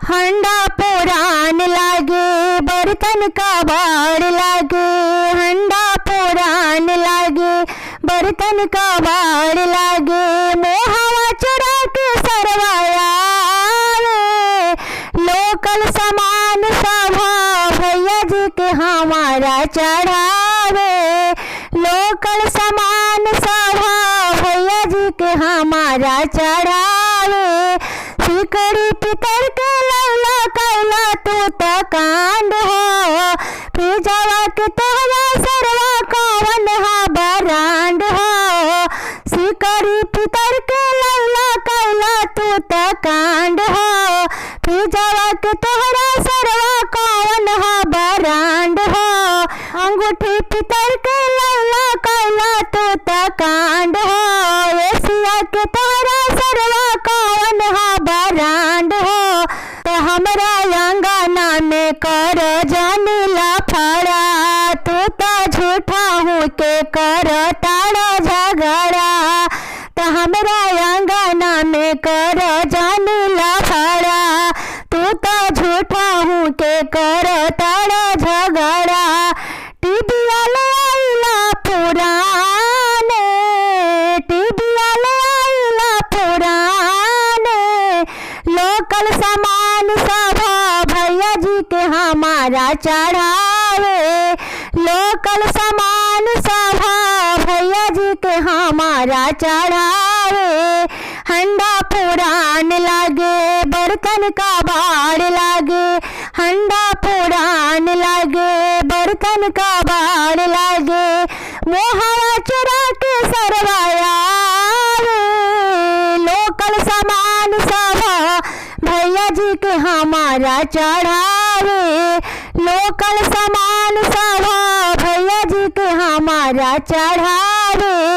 हंडा पुरान लागे बर्तन का बाड़ लागे, हंडा पुरान लागे बर्तन का बाड़ लागे। मोहवा चढ़ा के सरवाया लोकल समान सभा भैया जी के हमारा चढ़ावे। लोकल समान सभा भैया जी के हमारा चढ़ावे। सिकड़ी पितर के लैला कैला तू त कांड हो, फिर जावा के तोहरा सरवा कौन हा बरांड हो। सिकड़ी पितर के लैला कैला तू त कांड हो, फिर जावा के तोहरा सरवा कौन हा बरांड हो। अंगूठी पितर के लैला कैला तू त कांड हो, एशिया के तोहरा सरवा कौन हा बरांड हो। तो हमरा अंगना में कर जमीला फड़ा, तू तो झूठा हूँ के कर तारा झगड़ा। तो हमरा अंगना में कर जमीला फड़ा, तू तो झूठा हूँ के कर तारा झगड़ा। टीबिया ले आइला पुराने, टीबिया ले आइला पुराने। लोकल समान सभा भैया जी के हमारा चढ़ावे। लोकल समान सभा भैया जी के हमारा चढ़ावे। हंडा पुरान लागे बर्तन का बाड़ लागे, हंडा पुरान लागे बर्तन का बाड़ लागे। मोहरा चढ़ा के सरवाया लोकल समान सभा भैया जी के हमारा चढ़ावे। लोकल समान सभा भैया जी के हमारा चढ़ावे।